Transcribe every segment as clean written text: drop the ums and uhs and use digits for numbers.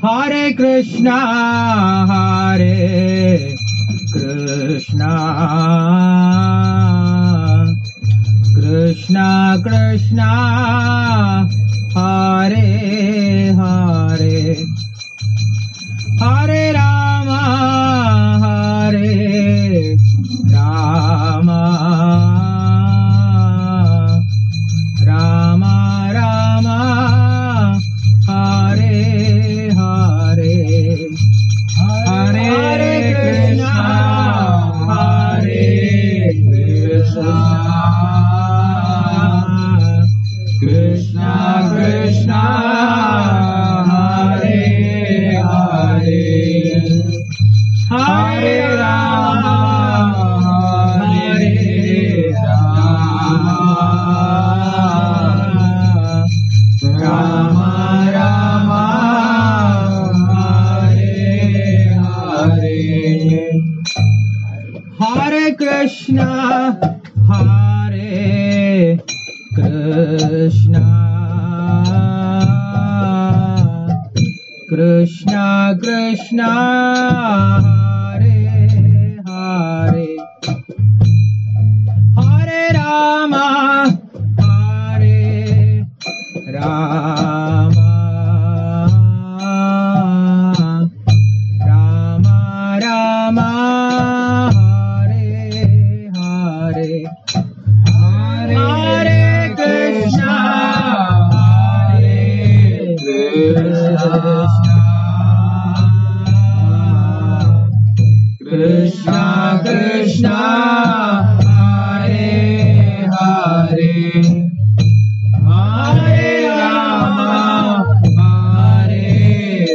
Hare Krishna, Hare Krishna, Krishna Krishna, Hare Hare, Hare Rama, Hare Rama, Rama Rama, Hare Hare, Hare Krishna, Hare Krishna, Krishna Krishna, Hare Hare, Hare Rama, Hare Rama, Rama Rama, Hare Krishna, Hare Krishna, Krishna Krishna, Hare Hare, Hare Rama, Hare Rama, Rama Rama, Krishna, Krishna, Hare Hare, Hare Rama, Hare Rama, Rama Rama, Hare Krishna, Hare Krishna, Krishna Krishna, Hare Hare, Hare Rama, Hare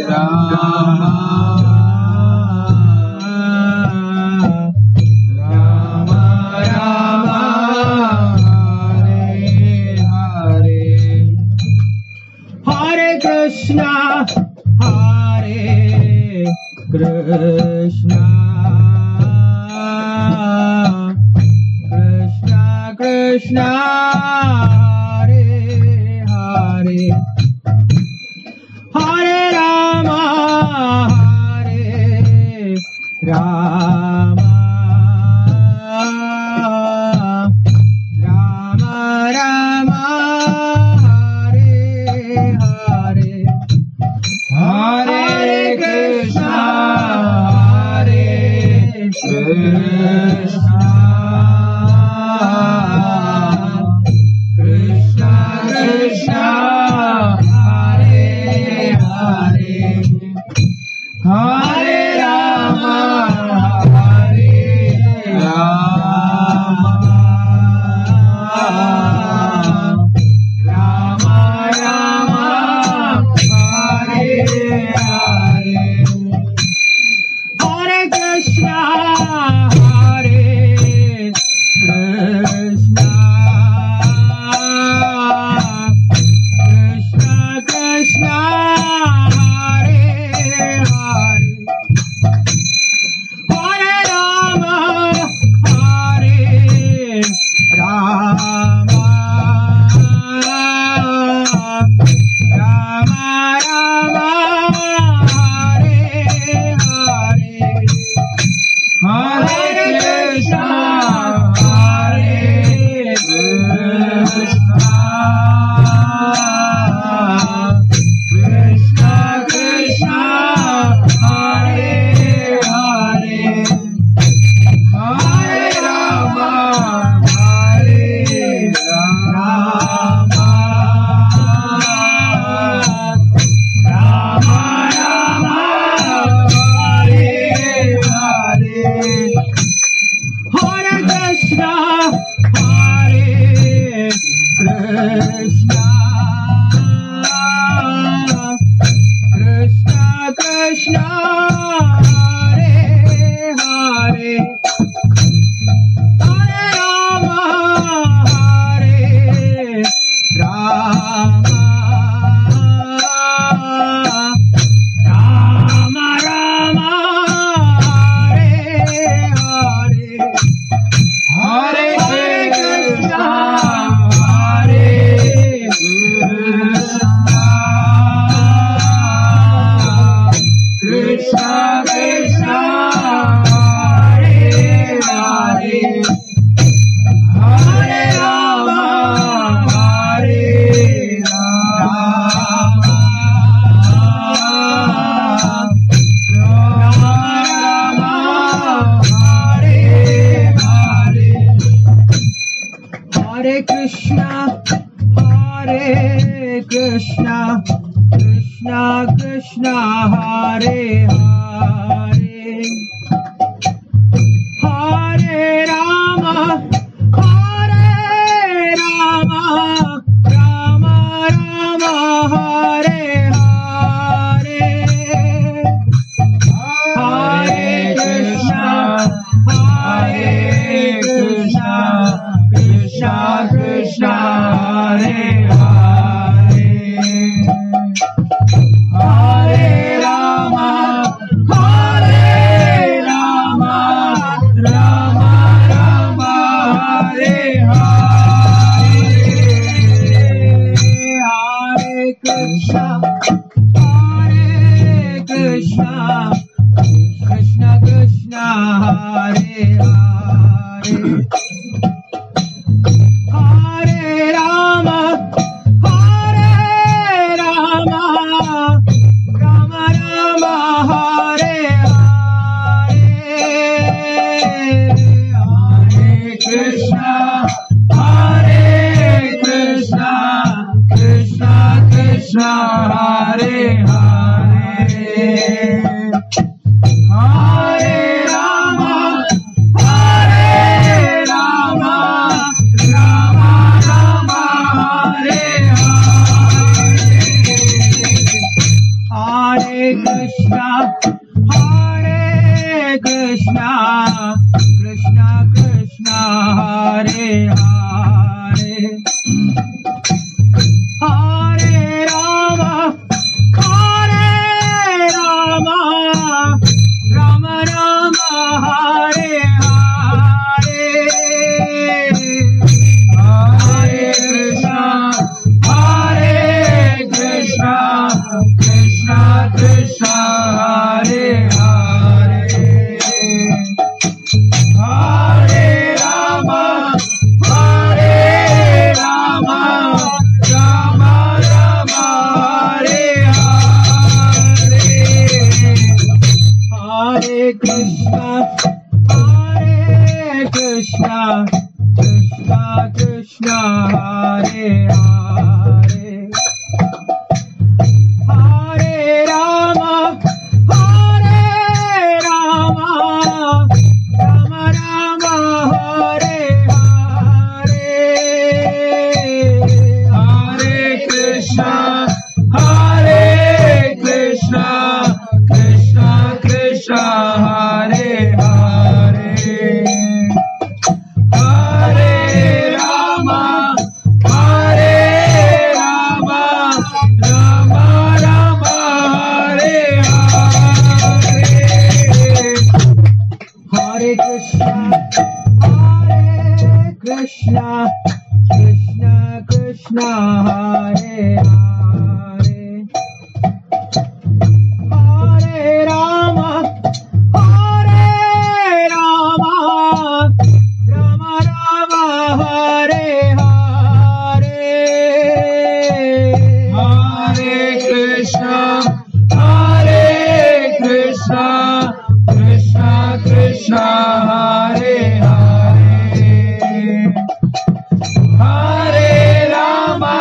Rama, Rama Rama, Hare Krishna, Hare Krishna, Krishna Krishna, Hare Hare, Hare Rama, Hare Rama, Rama Rama, Hare Hare, Hare Krishna, Hare Krishna, Krishna Krishna, Hare Hare, Hare Rama, Hare Rama, Rama Rama, Hare Hare, Hare Krishna, Hare Krishna, Krishna Krishna, Hare Hare, Hare Rama, Hare Rama, Rama Rama, Hare Hare, Hare Krishna, Hare Krishna, Krishna Krishna, Hare Hare, Hare Rama, Hare Rama, Rama Rama, Hare Hare, Hare Krishna, Hare Krishna, Krishna Hare Hare Hare Rama Hare Rama Rama Rama Hare Hare Hare Krishna Krishna Krishna Hare Hare Hare Rama Rama Rama Hare Hare Hare Krishna Krishna Krishna Hare Hare Hare Rama Rama Rama Hare Hare Hare Krishna Krishna Krishna Hare Hare Hare Rama Rama Rama Hare Hare Hare Krishna Krishna Krishna Hare Hare Hare Rama Rama Rama Hare Hare Hare Krishna Krishna Krishna Hare Hare Hare Rama Rama Rama Hare Hare Hare Krishna Krishna Krishna Hare Hare Hare Rama Rama Rama Hare Hare Hare Krishna Krishna Krishna Hare Hare Hare Rama Rama Rama Hare Hare Hare Krishna Krishna Krishna Hare Hare Hare Rama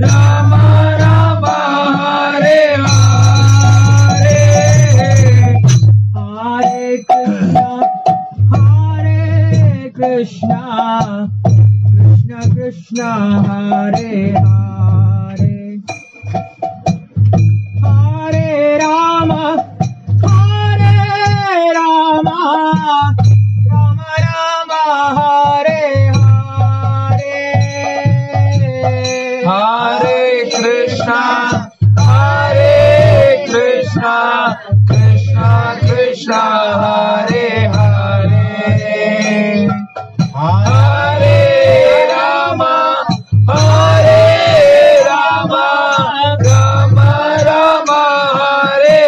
Rama Rama Hare Hare Hare Krishna Krishna Krishna Hare Hare Hare Rama Rama Rama Hare Hare Hare Krishna Krishna Hare Hare Hare Rama Rama Rama Hare Hare Hare Krishna Krishna Krishna Hare Hare Hare Rama Rama Rama Hare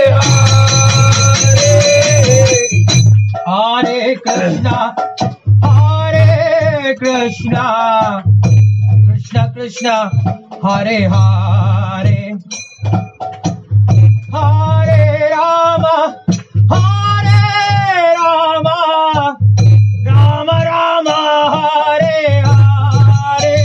Hare Krishna Krishna Hare Hare Hare Rama Rama Rama Hare Hare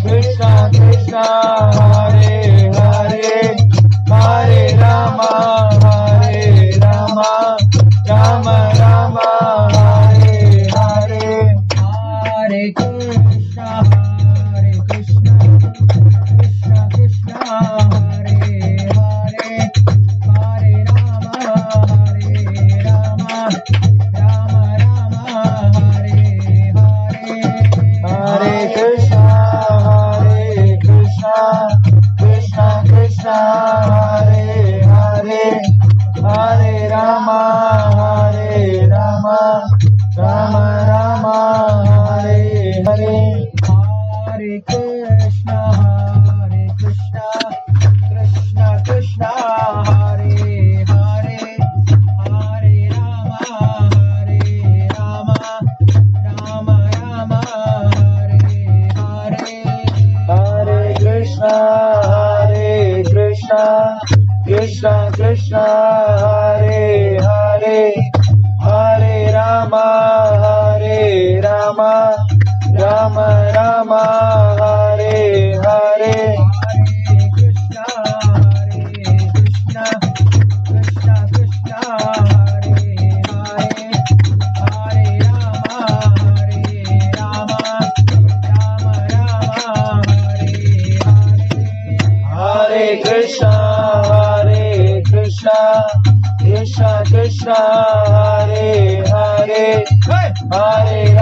Krishna Krishna Hare Hare, Hare Rama Rama Rama Hare Hare. Hare Krishna Krishna Krishna Hare Hare, Hare Rama Rama Hare Hare. Hare Krishna Krishna Krishna Hare Hare, Hare Rama Rama Rama Hare Hare. Hare Krishna Krishna Krishna Hare Hare, Hare Rama Rama Rama Hare Hare. Hare Krishna Krishna Krishna Hare Hare, Hare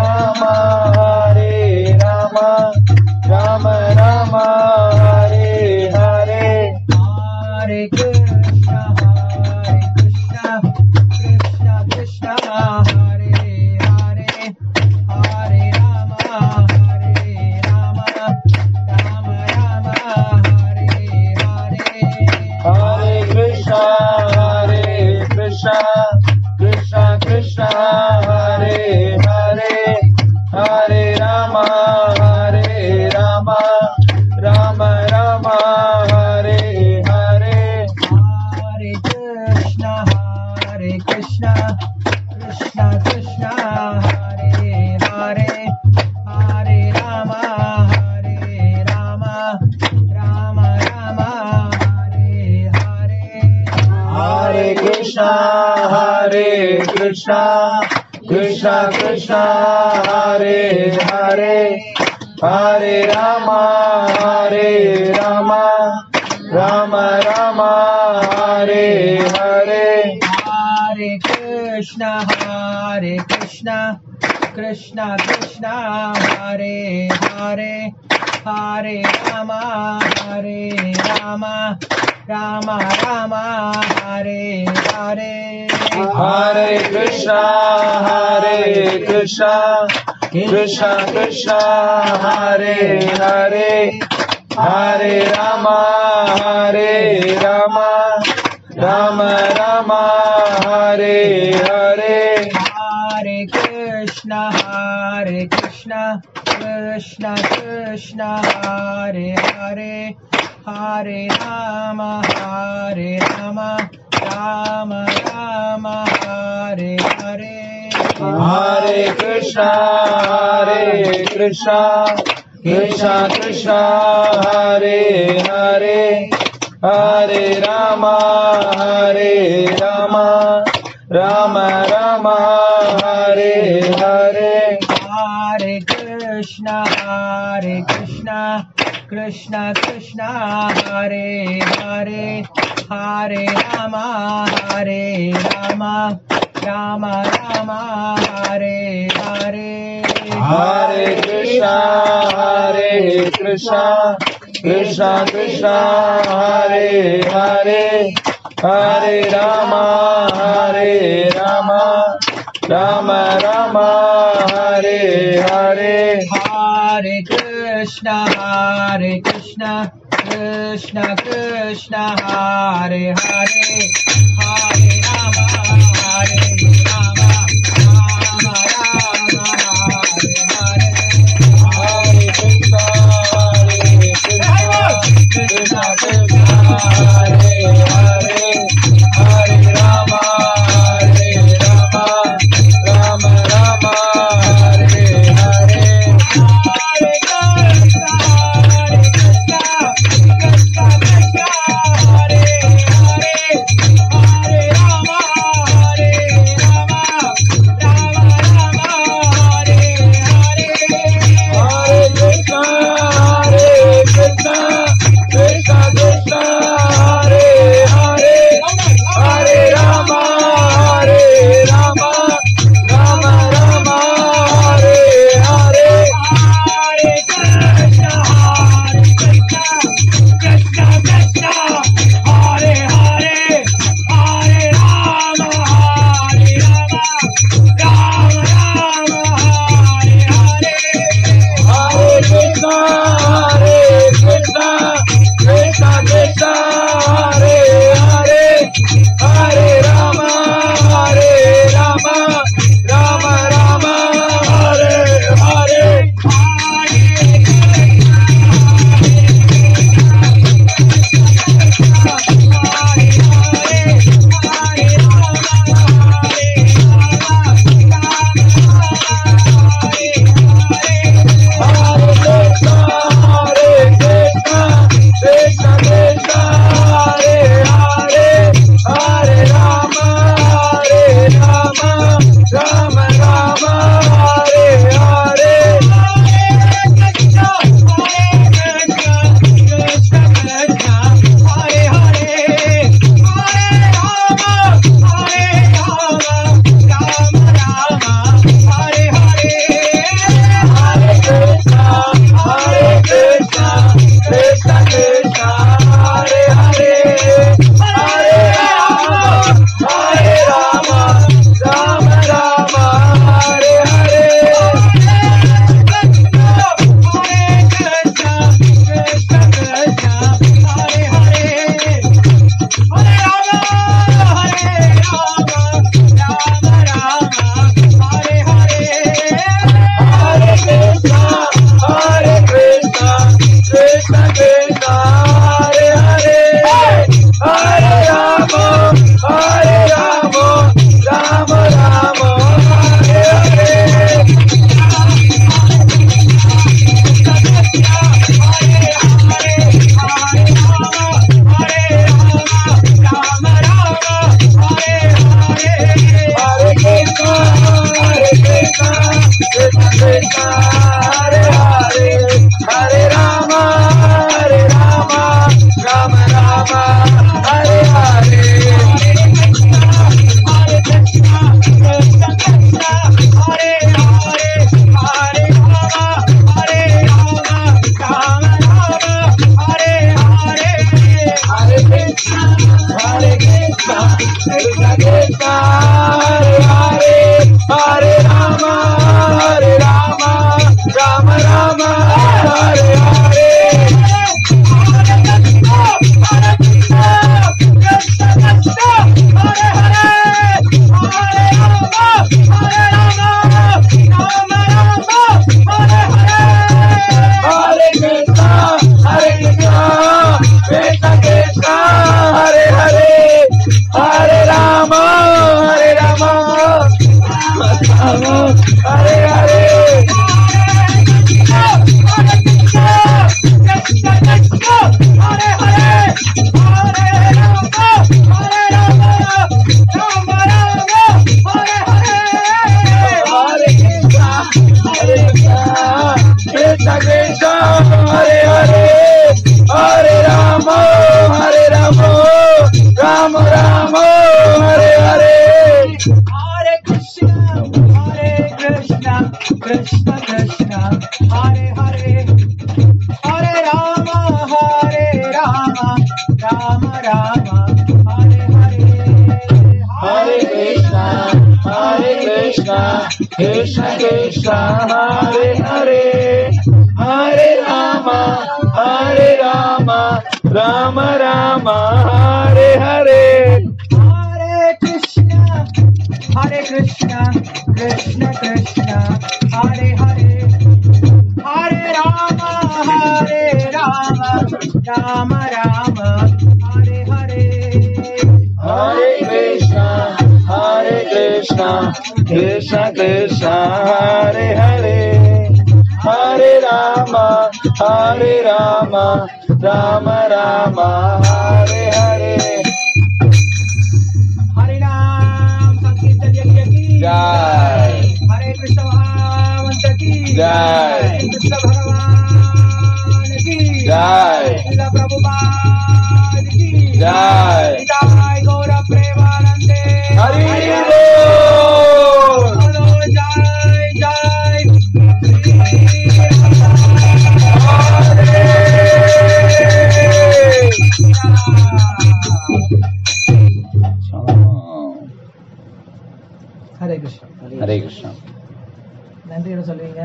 Rama Rama Rama Hare Hare. Hare Krishna Krishna Krishna Hare Hare, Hare Rama Rama Rama Hare Hare. Hare Krishna Krishna Hare Hare, Hare Rama Rama Rama Hare Hare. Hare Krishna Krishna Hare Hare, Hare Rama Rama Rama Hare Hare. Hare Krishna Krishna Hare Hare, Hare Rama Rama Rama Hare Hare. Hare Krishna Krishna Hare Hare, Hare Rama Rama Rama Hare Hare. Hare Krishna Krishna Hare Hare, Hare Rama Rama Rama Hare Hare. Hare Krishna Krishna Hare Hare, Hare Rama Rama Rama Hare Hare. Hare Krishna Krishna Hare Hare, Hare Rama Rama Rama Hare Hare. Hare Krishna Krishna Hare Hare, Hare Rama Rama Hare Hare. Hare Krishna Krishna Hare Hare, Hare Rama Rama Rama Hare Hare. Hare Krishna Krishna Hare Hare, Hare Rama Rama Hare Hare. Hare Krishna Krishna Hare Hare, Hare Rama Rama Rama Hare Hare. Hare Krishna Krishna Hare Hare, Hare Rama Rama Rama Hare Krishna Krishna Hare Hare Hare Rama Rama Rama Hare Hare Hare Krishna Krishna Krishna Hare Hare Hare Rama Rama Rama Hare Hare Hare Krishna Krishna Krishna Hare Hare Hare Rama Rama Rama Hare Hare Hare Krishna Krishna Krishna Hare Hare Hare Rama Rama Rama Hare Hare Hare Ram Sankirtan Yajna ki Jai. Hare Krishna Mahamantra ki Jai. Krishna Bhagavan ki Jai. Srila Prabhupada ki Jai. Jai Gaura Premanande Hari Bol. Bolo Jai Jai Hare Krishna. Hare Krishna. நன்றி என்ன சொல்லுவீங்க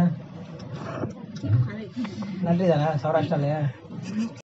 நன்றி தானே சௌராஷ்டிராலயா